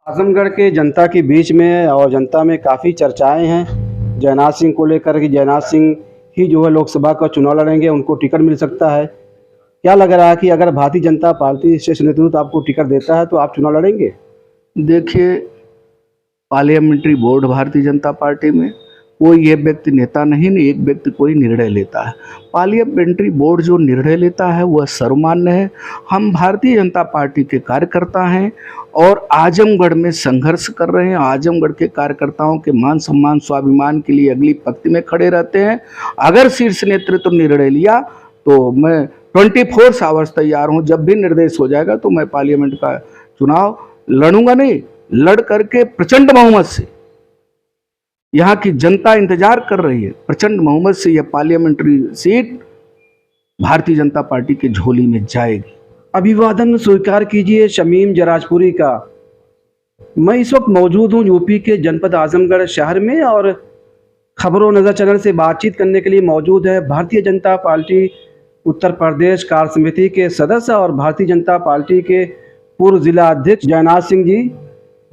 आजमगढ़ के जनता के बीच में और जनता में काफ़ी चर्चाएं हैं जयनाथ सिंह को लेकर कि जयनाथ सिंह ही जो है लोकसभा का चुनाव लड़ेंगे, उनको टिकट मिल सकता है। क्या लग रहा है कि अगर भारतीय जनता पार्टी शीर्ष नेतृत्व आपको टिकट देता है तो आप चुनाव लड़ेंगे? देखिए, parliamentary board Bharatiya Janata party में कोई एक व्यक्ति नेता नहीं, एक व्यक्ति कोई निर्णय लेता है। पार्लियामेंट्री बोर्ड जो निर्णय लेता है वह सर्वमान्य है। हम भारतीय जनता पार्टी के कार्यकर्ता हैं और आजमगढ़ में संघर्ष कर रहे हैं। आजमगढ़ के कार्यकर्ताओं के मान सम्मान स्वाभिमान के लिए अगली पंक्ति में खड़े रहते हैं। अगर शीर्ष नेतृत्व निर्णय लिया तो मैं 24 आवर्स तैयार हूँ। जब भी निर्देश हो जाएगा तो मैं पार्लियामेंट का चुनाव लड़ूंगा, नहीं लड़ करके प्रचंड बहुमत से। यहाँ की जनता इंतजार कर रही है, प्रचंड बहुमत से यह parliamentary seat Bharatiya Janata party की झोली में जाएगी। अभिवादन स्वीकार कीजिए शमीम जराजपुरी का। मैं इस वक्त मौजूद हूँ यूपी के जनपद आजमगढ़ शहर में और खबरों नज़र चैनल से बातचीत करने के लिए मौजूद है भारतीय जनता पार्टी उत्तर प्रदेश कार्य समिति के सदस्य और भारतीय जनता पार्टी के पूर्व जिला अध्यक्ष जयनाथ सिंह जी।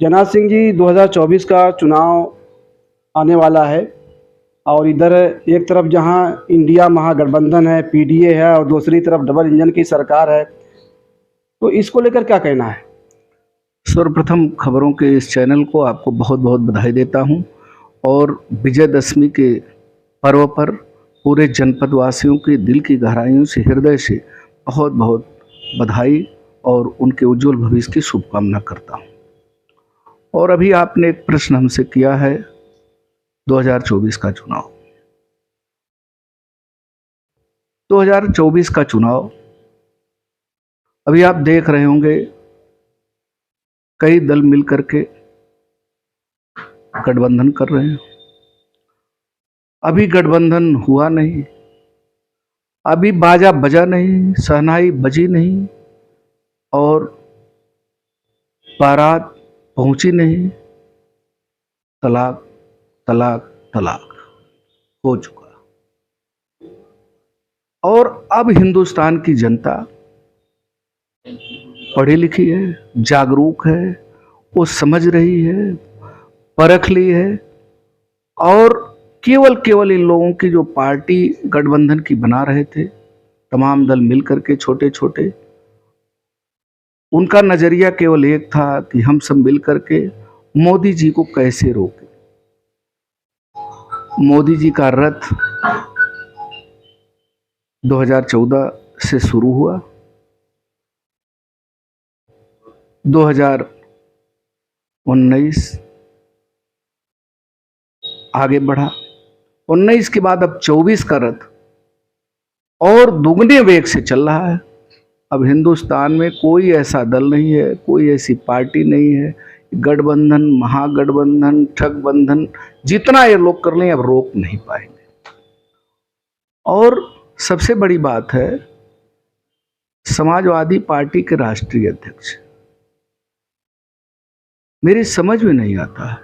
जयनाथ सिंह जी, 2024 का चुनाव आने वाला है और इधर एक तरफ जहां इंडिया महागठबंधन है, पीडीए है, और दूसरी तरफ डबल इंजन की सरकार है, तो इसको लेकर क्या कहना है? सर्वप्रथम खबरों के इस चैनल को आपको बहुत बहुत बधाई देता हूं और विजयदशमी के पर्व पर पूरे जनपद वासियों के दिल की गहराइयों से, हृदय से बहुत बहुत बधाई और उनके उज्जवल भविष्य की शुभकामना करता हूं। और अभी आपने एक प्रश्न हमसे किया है 2024 का चुनाव। 2024 का चुनाव अभी आप देख रहे होंगे, कई दल मिलकर के गठबंधन कर रहे हैं। अभी गठबंधन हुआ नहीं, अभी बाजा बजा नहीं, शहनाई बजी नहीं और बारात पहुंची नहीं। तलाक तलाक तलाक हो चुका। और अब हिंदुस्तान की जनता पढ़ी लिखी है, जागरूक है, वो समझ रही है, परख ली है और केवल इन लोगों की जो पार्टी गठबंधन की बना रहे थे, तमाम दल मिलकर के छोटे छोटे, उनका नजरिया केवल एक था कि हम सब मिलकर के मोदी जी को कैसे रोकें। मोदी जी का रथ 2014 से शुरू हुआ, 2019 आगे बढ़ा, 19 के बाद अब 24 का रथ और दुगने वेग से चल रहा है। अब हिंदुस्तान में कोई ऐसा दल नहीं है, कोई ऐसी पार्टी नहीं है, गठबंधन, महागठबंधन, ठगबंधन, जितना ये लोग कर लें अब रोक नहीं पाएंगे। और सबसे बड़ी बात है, समाजवादी पार्टी के राष्ट्रीय अध्यक्ष, मेरी समझ में नहीं आता है,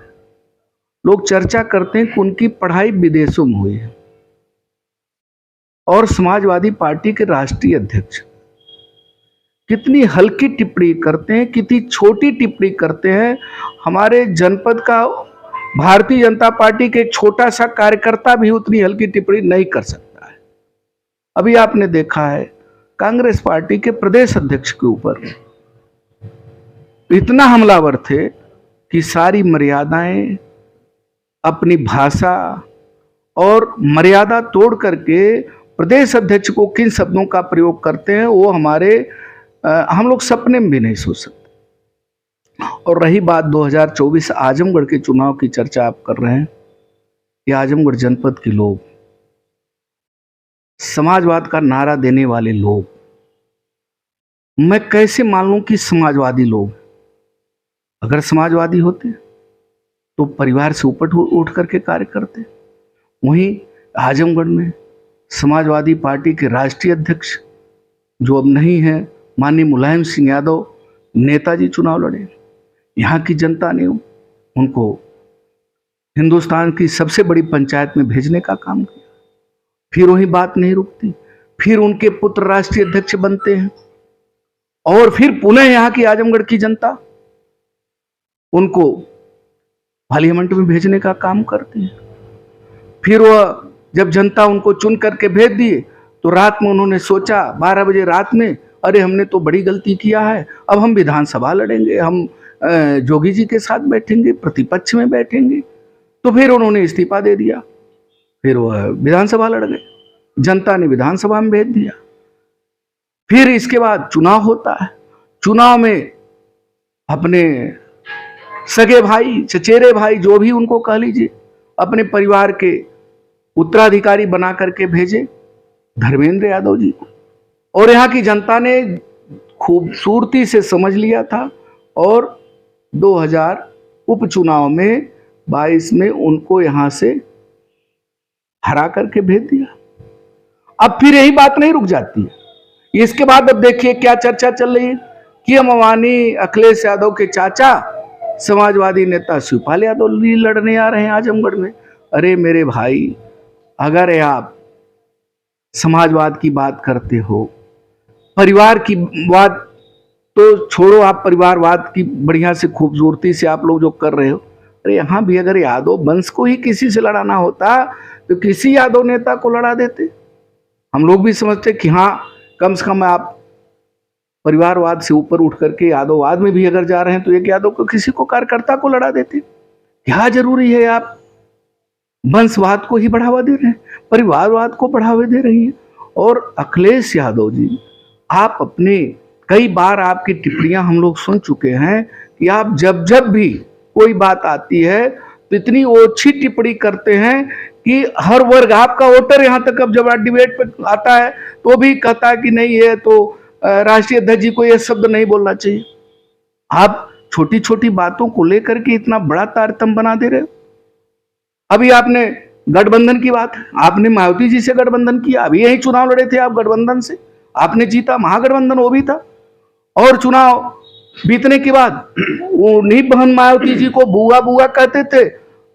लोग चर्चा करते हैं कि उनकी पढ़ाई विदेशों में हुई है और समाजवादी पार्टी के राष्ट्रीय अध्यक्ष कितनी हल्की टिप्पणी करते हैं, कितनी छोटी टिप्पणी करते हैं। हमारे जनपद का भारतीय जनता पार्टी के एक छोटा सा कार्यकर्ता भी उतनी हल्की टिप्पणी नहीं कर सकता है। अभी आपने देखा है कांग्रेस पार्टी के प्रदेश अध्यक्ष के ऊपर इतना हमलावर थे कि सारी मर्यादाएं, अपनी भाषा और मर्यादा तोड़ करके प्रदेश अध्यक्ष को किन शब्दों का प्रयोग करते हैं वो हम लोग सपने में भी नहीं सोच सकते। और रही बात 2024 आजमगढ़ के चुनाव की चर्चा आप कर रहे हैं, ये आजमगढ़ जनपद के लोग, समाजवाद का नारा देने वाले लोग, मैं कैसे मान लूं कि समाजवादी लोग, अगर समाजवादी होते तो परिवार से ऊपर उठ करके कार्य करते। वहीं आजमगढ़ में समाजवादी पार्टी के राष्ट्रीय अध्यक्ष जो अब नहीं है, माननीय मुलायम सिंह यादव नेताजी चुनाव लड़े। यहाँ की जनता ने उनको हिंदुस्तान की सबसे बड़ी पंचायत में भेजने का काम किया। फिर वही बात नहीं रुकती, फिर उनके पुत्र राष्ट्रीय अध्यक्ष बनते हैं और फिर पुनः यहाँ की आजमगढ़ की जनता उनको पार्लियामेंट में भेजने का काम करती है। फिर वह जब जनता उनको चुन करके भेज दिए तो रात में उन्होंने सोचा 12 बजे रात में, अरे हमने तो बड़ी गलती किया है, अब हम विधानसभा लड़ेंगे, हम जोगी जी के साथ बैठेंगे, प्रतिपक्ष में बैठेंगे। तो फिर उन्होंने इस्तीफा दे दिया, फिर वह विधानसभा लड़ गए, जनता ने विधानसभा में भेज दिया। फिर इसके बाद चुनाव होता है, चुनाव में अपने सगे भाई, चचेरे भाई, जो भी उनको कह लीजिए, अपने परिवार के उत्तराधिकारी बना करके भेजे धर्मेंद्र यादव जी को। और यहाँ की जनता ने खूबसूरती से समझ लिया था और 2000 उपचुनाव में 22 में उनको यहाँ से हरा करके भेज दिया। अब फिर यही बात नहीं रुक जाती है, इसके बाद अब देखिए क्या चर्चा चल रही है कि हम अवानी अखिलेश यादव के चाचा समाजवादी नेता शिवपाल यादव लड़ने आ रहे हैं आजमगढ़ में। अरे मेरे भाई, अगर आप समाजवाद की बात करते हो, परिवार की बात तो छोड़ो, आप परिवारवाद की बढ़िया से खूबसूरती से आप लोग जो कर रहे हो, अरे यहाँ भी अगर यादव वंश को ही किसी से लड़ाना होता तो किसी यादव नेता को लड़ा देते। हम लोग भी समझते कि हाँ, कम से कम आप परिवारवाद से ऊपर उठ करके यादववाद में भी अगर जा रहे हैं तो एक यादव को, किसी को, कार्यकर्ता को लड़ा देते। क्या जरूरी है आप वंशवाद को ही बढ़ावा दे रहे हैं, परिवारवाद को बढ़ावा दे रही हैं। और अखिलेश यादव जी, आप अपने कई बार आपकी टिप्पणियां हम लोग सुन चुके हैं कि आप जब जब भी कोई बात आती है तो इतनी ओछी टिप्पणी करते हैं कि हर वर्ग, आपका वोटर यहाँ तक अब जब डिबेट पे आता है तो भी कहता है कि नहीं, ये तो राष्ट्रीय अध्यक्ष जी को ये शब्द नहीं बोलना चाहिए। आप छोटी छोटी बातों को लेकर के इतना बड़ा तारतम्य बना दे रहे हो। अभी आपने गठबंधन की बात, आपने मायावती जी से गठबंधन किया, अभी यही चुनाव लड़े थे आप गठबंधन से, आपने जीता, महागठबंधन वो भी था। और चुनाव बीतने के बाद उन्हीं बहन मायावती जी को बुआ बुआ कहते थे।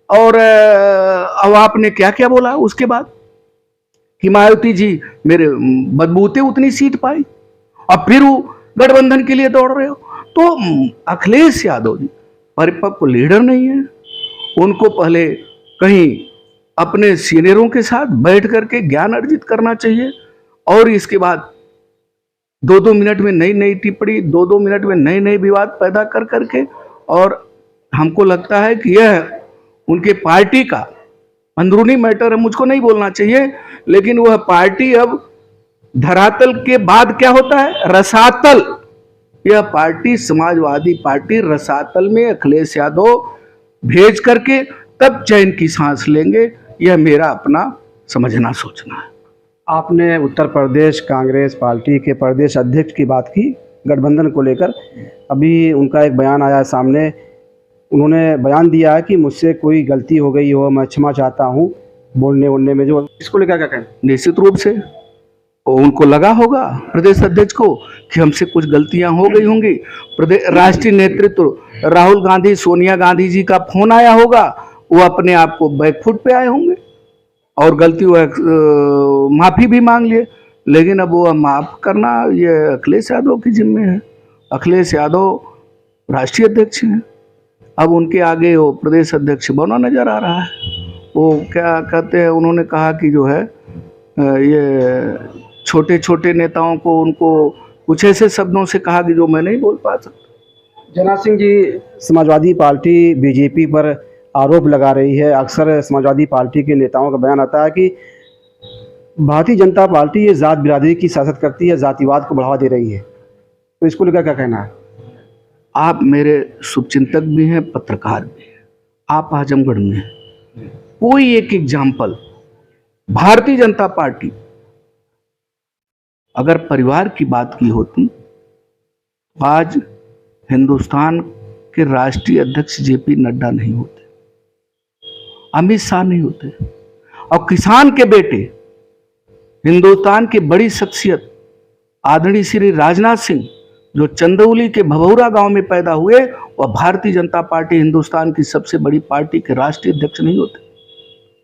और अब आपने क्या क्या बोला उसके बाद कि मायावती जी मेरे बदबूते उतनी सीट पाई, अब फिर वो गठबंधन के लिए दौड़ रहे हो। तो अखिलेश यादव जी परिपक्व लीडर नहीं है, उनको पहले कहीं अपने सीनियरों के साथ बैठ करके ज्ञान अर्जित करना चाहिए और इसके बाद 2-2 मिनट में नई नई टिप्पणी, 2-2 मिनट में नए नए विवाद पैदा कर करके, और हमको लगता है कि यह उनके पार्टी का अंदरूनी मैटर है, मुझको नहीं बोलना चाहिए, लेकिन वह पार्टी अब धरातल के बाद क्या होता है, रसातल। यह पार्टी, समाजवादी पार्टी, रसातल में अखिलेश यादव भेज करके तब चैन की सांस लेंगे। यह मेरा अपना समझना सोचना है। आपने उत्तर प्रदेश कांग्रेस पार्टी के प्रदेश अध्यक्ष की बात की गठबंधन को लेकर। अभी उनका एक बयान आया सामने, उन्होंने बयान दिया है कि मुझसे कोई गलती हो गई हो, मैं क्षमा चाहता हूं बोलने वोलने में, जो इसको लेकर क्या कहें? निश्चित रूप से उनको लगा होगा प्रदेश अध्यक्ष को कि हमसे कुछ गलतियां हो गई होंगी। प्रदेश राष्ट्रीय नेतृत्व राहुल गांधी, सोनिया गांधी जी का फोन आया होगा, वो अपने आप को बैकफुट पे आए होंगे और गलती माफी भी मांग लिए। लेकिन अब वो माफ करना ये अखिलेश यादव की जिम्मे है। अखिलेश यादव राष्ट्रीय अध्यक्ष हैं, अब उनके आगे वो प्रदेश अध्यक्ष बना नजर आ रहा है। वो क्या कहते हैं, उन्होंने कहा कि जो है ये छोटे छोटे नेताओं को, उनको कुछ ऐसे शब्दों से कहा कि जो मैं नहीं बोल पा सकता। जना सिंह जी, समाजवादी पार्टी बीजेपी पर आरोप लगा रही है। अक्सर समाजवादी पार्टी के नेताओं का बयान आता है कि भारतीय जनता पार्टी ये जात बिरादरी की सियासत करती है, जातिवाद को बढ़ावा दे रही है। तो इसको लेकर क्या कहना है? आप मेरे शुभचिंतक भी हैं, पत्रकार भी हैं, आप आजमगढ़ में हैं। कोई एक एग्जाम्पल, भारतीय जनता पार्टी अगर परिवार की बात की होती तो आज हिंदुस्तान के राष्ट्रीय अध्यक्ष जेपी नड्डा नहीं होते, अमित शाह नहीं होते, और किसान के बेटे, हिंदुस्तान की बड़ी शख्सियत आदरणीय श्री राजनाथ सिंह, जो चंदौली के भभौरा गांव में पैदा हुए, वह भारतीय जनता पार्टी हिंदुस्तान की सबसे बड़ी पार्टी के राष्ट्रीय अध्यक्ष नहीं होते।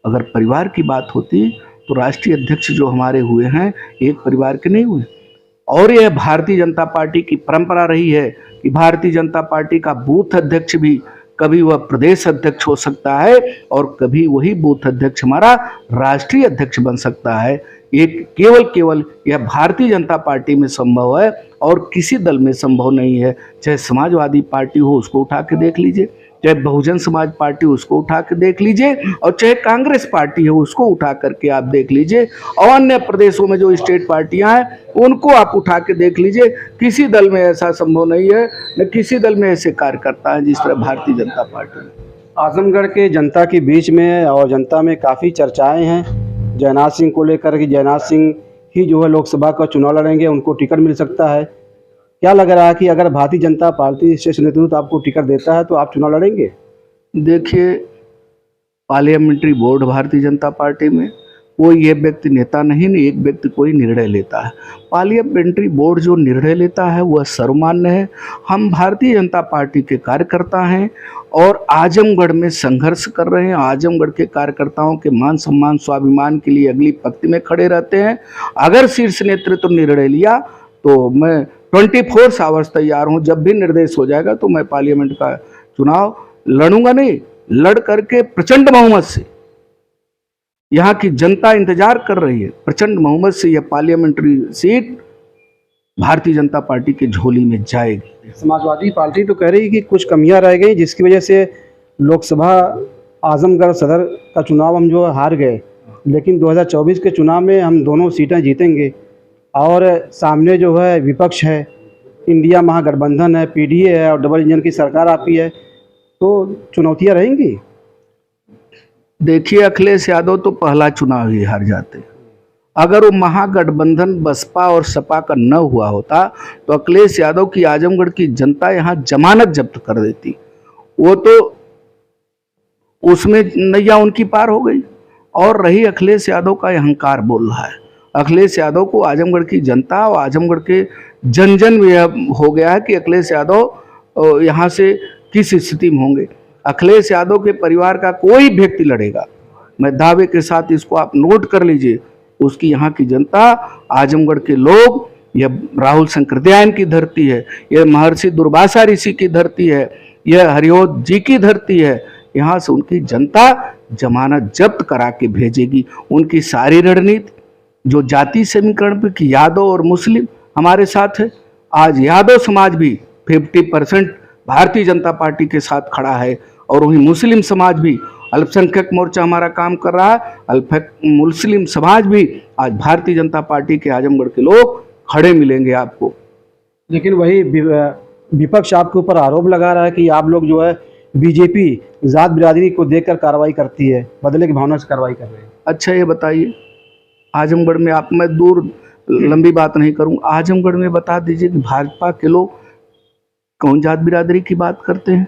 अगर परिवार की बात होती तो राष्ट्रीय अध्यक्ष जो हमारे हुए हैं एक परिवार के नहीं हुए। और यह भारतीय जनता पार्टी की परंपरा रही है कि भारतीय जनता पार्टी का बूथ अध्यक्ष भी कभी वह प्रदेश अध्यक्ष हो सकता है और कभी वही बूथ अध्यक्ष हमारा राष्ट्रीय अध्यक्ष बन सकता है। ये केवल यह भारतीय जनता पार्टी में संभव है और किसी दल में संभव नहीं है। चाहे समाजवादी पार्टी हो, उसको उठा के देख लीजिए, चाहे बहुजन समाज पार्टी उसको उठा के देख लीजिए, और चाहे कांग्रेस पार्टी है उसको उठा करके आप देख लीजिए, और अन्य प्रदेशों में जो स्टेट पार्टियां हैं उनको आप उठा के देख लीजिए। किसी दल में ऐसा संभव नहीं है, न किसी दल में ऐसे कार्यकर्ता हैं जिस तरह भारतीय जनता पार्टी में। आजमगढ़ के जनता के बीच में और जनता में काफ़ी चर्चाएं हैं जयनाथ सिंह को लेकर कि जयनाथ सिंह ही जो है लोकसभा का चुनाव लड़ेंगे, उनको टिकट मिल सकता है। क्या लग रहा है कि अगर भारतीय जनता पार्टी शीर्ष नेतृत्व आपको टिकट देता है तो आप चुनाव लड़ेंगे? देखिए, parliamentary board Bharatiya Janata party में कोई ये व्यक्ति नेता नहीं, एक व्यक्ति कोई निर्णय लेता है। पार्लियामेंट्री बोर्ड जो निर्णय लेता है वह सर्वमान्य है। हम भारतीय जनता पार्टी के कार्यकर्ता हैं और आजमगढ़ में संघर्ष कर रहे हैं। आजमगढ़ के कार्यकर्ताओं के मान सम्मान स्वाभिमान के लिए अगली पंक्ति में खड़े रहते हैं। अगर शीर्ष नेतृत्व निर्णय लिया तो मैं 24 आवर्स तैयार हूँ। जब भी निर्देश हो जाएगा तो मैं पार्लियामेंट का चुनाव लड़ूंगा, नहीं लड़ करके प्रचंड बहुमत से, यहाँ की जनता इंतजार कर रही है, प्रचंड बहुमत से यह parliamentary seat Bharatiya Janata party की झोली में जाएगी। समाजवादी पार्टी तो कह रही है कि कुछ कमियां रह गई जिसकी वजह से लोकसभा आजमगढ़ सदर का चुनाव हम जो हार गए, लेकिन 2024 के चुनाव में हम दोनों सीटें जीतेंगे और सामने जो है विपक्ष है, इंडिया महागठबंधन है, पीडीए है और डबल इंजन की सरकार आती है, तो चुनौतियां रहेंगी। देखिए, अखिलेश यादव तो पहला चुनाव ही हार जाते। अगर वो महागठबंधन बसपा और सपा का न हुआ होता तो अखिलेश यादव की आजमगढ़ की जनता यहाँ जमानत जब्त कर देती। वो तो उसमें नैया उनकी पार हो गई। और रही अखिलेश यादव का अहंकार बोल रहा है। अखिलेश यादव को आजमगढ़ की जनता और आजमगढ़ के जन जन में हो गया है कि अखिलेश यादव यहाँ से किस स्थिति में होंगे। अखिलेश यादव के परिवार का कोई व्यक्ति लड़ेगा, मैं दावे के साथ इसको आप नोट कर लीजिए, उसकी यहाँ की जनता, आजमगढ़ के लोग, यह राहुल शंकरदयायन की धरती है, यह महर्षि दुर्वासा ऋषि की धरती है, यह हरिओद जी की धरती है। यहाँ से उनकी जनता जमानत जब्त करा के भेजेगी। उनकी सारी रणनीति जो जाति समीकरण पे कि यादव और मुस्लिम हमारे साथ है, आज यादव समाज भी 50% भारतीय जनता पार्टी के साथ खड़ा है और वही मुस्लिम समाज भी, अल्पसंख्यक मोर्चा हमारा काम कर रहा है, अल्पसंख्यक मुस्लिम समाज भी आज भारतीय जनता पार्टी के आजमगढ़ के लोग खड़े मिलेंगे आपको। लेकिन वही विपक्ष आपके ऊपर आरोप लगा रहा है कि आप लोग जो है बीजेपी जात बिरादरी को देखकर कार्रवाई करती है, बदले की भावना से कार्रवाई कर रहे हैं। अच्छा, ये बताइए, आजमगढ़ में आप, मैं दूर लंबी बात नहीं करूं, आजमगढ़ में बता दीजिए कि भाजपा के लोग कौन जात बिरादरी की बात करते हैं।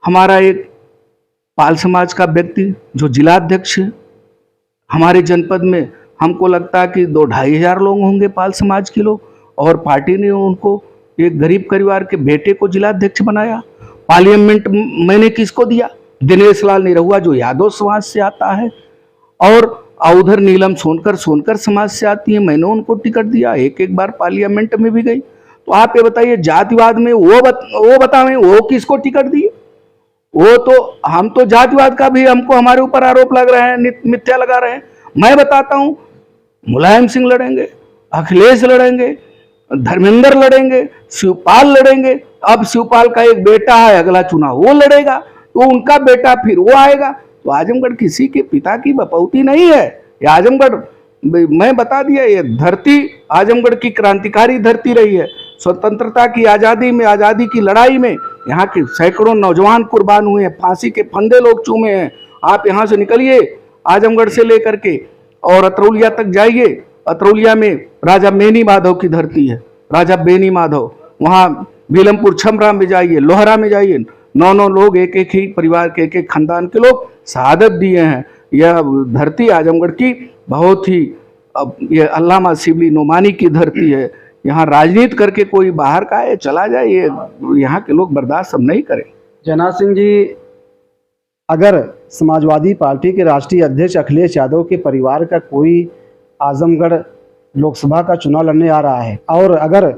हमारा एक पाल समाज का व्यक्ति जो जिलाध्यक्ष है हमारे जनपद में, हमको लगता है कि 2-2.5 हज़ार लोग होंगे पाल समाज के लोग, और पार्टी ने उनको एक गरीब परिवार के बेटे को जिलाध्यक्ष बनाया। पार्लियामेंट मैंने किसको दिया? दिनेश लाल निरहुआ जो यादव समाज से आता है, और उधर नीलम सोनकर समाज से आती है, मैंने उनको टिकट दिया, एक बार पार्लियामेंट में भी गई। तो आप ये बताइए, जातिवाद में वो बतावें वो किसको टिकट दिए? वो तो, हम तो जातिवाद का भी हमको हमारे ऊपर आरोप लग रहे हैं, मिथ्या लगा रहे हैं। मैं बताता हूं, मुलायम सिंह लड़ेंगे, अखिलेश लड़ेंगे, धर्मेंद्र लड़ेंगे, शिवपाल लड़ेंगे। अब शिवपाल का एक बेटा है, अगला चुनाव वो लड़ेगा, तो उनका बेटा फिर वो आएगा। तो आजमगढ़ किसी के पिता की बपौती नहीं है। ये आजमगढ़, मैं बता दिया, ये धरती आजमगढ़ की क्रांतिकारी धरती रही है। स्वतंत्रता की आज़ादी में, आज़ादी की लड़ाई में यहाँ के सैकड़ों नौजवान कुर्बान हुए हैं, फांसी के फंदे लोग चूमे हैं। आप यहाँ से निकलिए आजमगढ़ से लेकर के और अतरौलिया तक जाइए। अतरौलिया में राजा बेनी माधव की धरती है, राजा बेनी माधव। वहाँ बिलमपुर छमरा में जाइए, लोहरा में जाइए, 9 लोग, एक ही परिवार के, एक खानदान के लोग शहादत दिए हैं। यह धरती आजमगढ़ की बहुत ही, अब ये अल्लामा शिबली नोमानी की धरती है। यहाँ राजनीति करके कोई बाहर का है चला जाए, ये यहाँ के लोग बर्दाश्त हम नहीं करें। जयनाथ सिंह जी, अगर समाजवादी पार्टी के राष्ट्रीय अध्यक्ष अखिलेश यादव के परिवार का कोई आजमगढ़ लोकसभा का चुनाव लड़ने आ रहा है, और अगर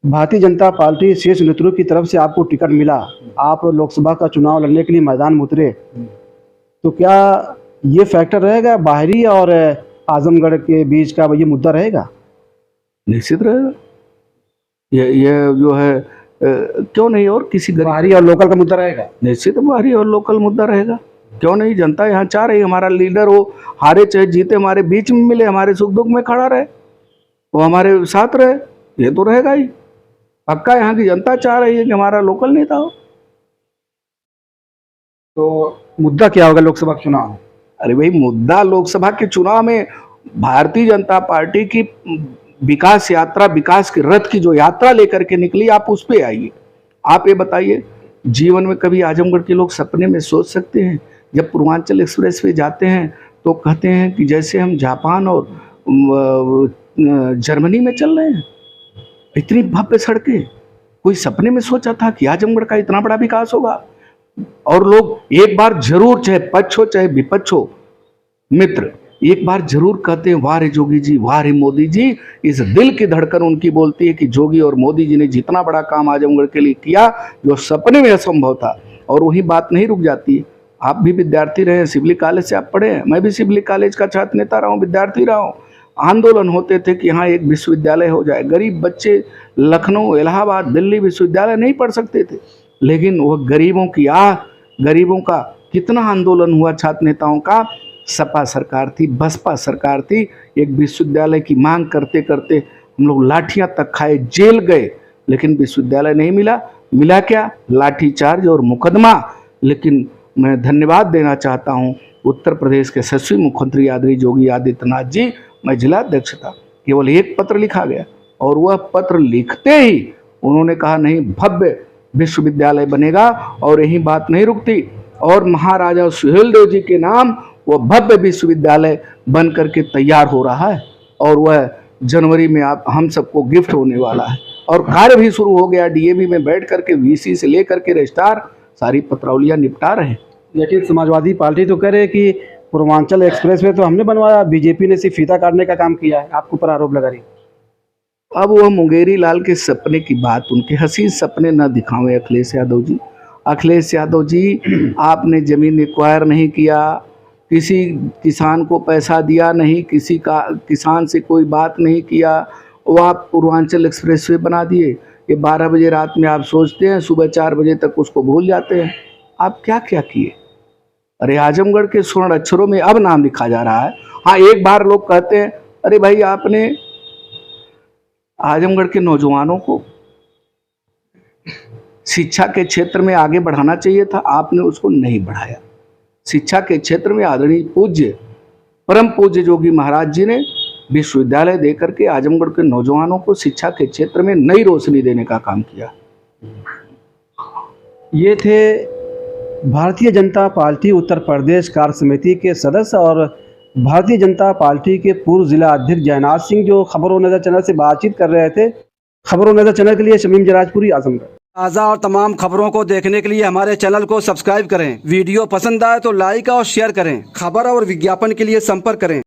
भारतीय जनता पार्टी शीर्ष नेतृत्व की तरफ से आपको टिकट मिला, आप लोकसभा का चुनाव लड़ने के लिए मैदान में उतरे, तो क्या ये फैक्टर रहेगा बाहरी और आजमगढ़ के बीच का ये मुद्दा रहेगा? निश्चित रहेगा। ये जो है क्यों नहीं, और किसी गरीब, बाहरी और लोकल का मुद्दा रहेगा। निश्चित बाहरी और लोकल मुद्दा रहेगा, क्यों नहीं। जनता यहाँ चाह रही हमारा लीडर हो, हारे चाहे जीते, हमारे बीच में मिले, हमारे सुख दुख में खड़ा रहे, वो हमारे साथ रहे, ये तो रहेगा ही पक्का। यहाँ की जनता चाह रही है कि हमारा लोकल नेता हो। तो मुद्दा क्या होगा लोकसभा के चुनाव में? अरे भाई, मुद्दा लोकसभा के चुनाव में भारतीय जनता पार्टी की विकास यात्रा, विकास के रथ की जो यात्रा लेकर के निकली, आप उस पे आइए। आप ये बताइए, जीवन में कभी आजमगढ़ के लोग सपने में सोच सकते हैं? जब पूर्वांचल एक्सप्रेस वे जाते हैं तो कहते हैं कि जैसे हम जापान और जर्मनी में चल रहे हैं। इतनी भव्य सड़कें, कोई सपने में सोचा था कि आजमगढ़ का इतना बड़ा विकास होगा? और लोग एक बार जरूर, चाहे पक्ष हो चाहे विपक्ष हो, मित्र एक बार जरूर कहते हैं, वाह रे जोगी जी, वाह रे मोदी जी। इस दिल की धड़कन उनकी बोलती है कि जोगी और मोदी जी ने जितना बड़ा काम आजमगढ़ के लिए किया, जो सपने में असंभव था। और वही बात नहीं रुक जाती है। आप भी विद्यार्थी रहे हैं, सिवली कॉलेज से आप पढ़े हैं, मैं भी सिवली कॉलेज का छात्र नेता रहा हूँ, विद्यार्थी रहा हूँ। आंदोलन होते थे कि यहाँ एक विश्वविद्यालय हो जाए। गरीब बच्चे लखनऊ, इलाहाबाद, दिल्ली विश्वविद्यालय नहीं पढ़ सकते थे, लेकिन वह गरीबों की गरीबों का कितना आंदोलन हुआ छात्र नेताओं का। सपा सरकार थी, बसपा सरकार थी, एक विश्वविद्यालय की मांग करते करते हम लोग लाठियां तक खाए, जेल गए, लेकिन विश्वविद्यालय नहीं मिला। मिला क्या? लाठीचार्ज और मुकदमा। लेकिन मैं धन्यवाद देना चाहता हूं उत्तर प्रदेश के यशस्वी मुख्यमंत्री आदरणीय योगी आदित्यनाथ जी। मैं जिलाध्यक्ष था, केवल एक पत्र लिखा गया, और वह पत्र लिखते ही उन्होंने कहा नहीं, भव्य विश्वविद्यालय बनेगा। और यही बात नहीं रुकती, और महाराजा सुहेलदेव जी के नाम वह भव्य विश्वविद्यालय बन करके तैयार हो रहा है, और वह जनवरी में आप हम सबको गिफ्ट होने वाला है। और कार्य भी शुरू हो गया। डीएवी में बैठ करके वीसी से लेकर के रजिस्ट्रार सारी पत्रावलियां निपटा रहे हैं। लेकिन समाजवादी पार्टी तो कह रहे हैं कि पूर्वांचल एक्सप्रेस वे तो हमने बनवाया, बीजेपी ने सिर्फ फीता काटने का काम किया है, आपके ऊपर आरोप लगा रही। अब वह मुंगेरी लाल के सपने की बात, उनके हसीन सपने न दिखावें अखिलेश यादव जी। अखिलेश यादव जी, आपने ज़मीन एक्वायर नहीं किया, किसी किसान को पैसा दिया नहीं, किसी का किसान से कोई बात नहीं किया, वो आप पूर्वांचल एक्सप्रेसवे बना दिए। ये 12 बजे रात में आप सोचते हैं, सुबह 4 बजे तक उसको भूल जाते हैं। आप क्या क्या किए? अरे आजमगढ़ के स्वर्ण अक्षरों में अब नाम लिखा जा रहा है। हाँ, एक बार लोग कहते हैं, अरे भाई आपने आजमगढ़ के नौजवानों को शिक्षा के क्षेत्र में आगे बढ़ाना चाहिए था, आपने उसको नहीं बढ़ाया। शिक्षा के क्षेत्र में आदरणीय पूज्य परम पूज्य जोगी महाराज जी ने विश्वविद्यालय देकर के आजमगढ़ के नौजवानों को शिक्षा के क्षेत्र में नई रोशनी देने का काम किया। ये थे भारतीय जनता पार्टी उत्तर प्रदेश कार्य समिति के सदस्य और भारतीय जनता पार्टी के पूर्व जिला अध्यक्ष जयनाथ सिंह, जो खबरों नजर चैनल से बातचीत कर रहे थे। खबरों नजर चैनल के लिए शमीम जराजपुरी, आजमगढ़। ताज़ा और तमाम खबरों को देखने के लिए हमारे चैनल को सब्सक्राइब करें। वीडियो पसंद आए तो लाइक और शेयर करें। खबर और विज्ञापन के लिए संपर्क करें।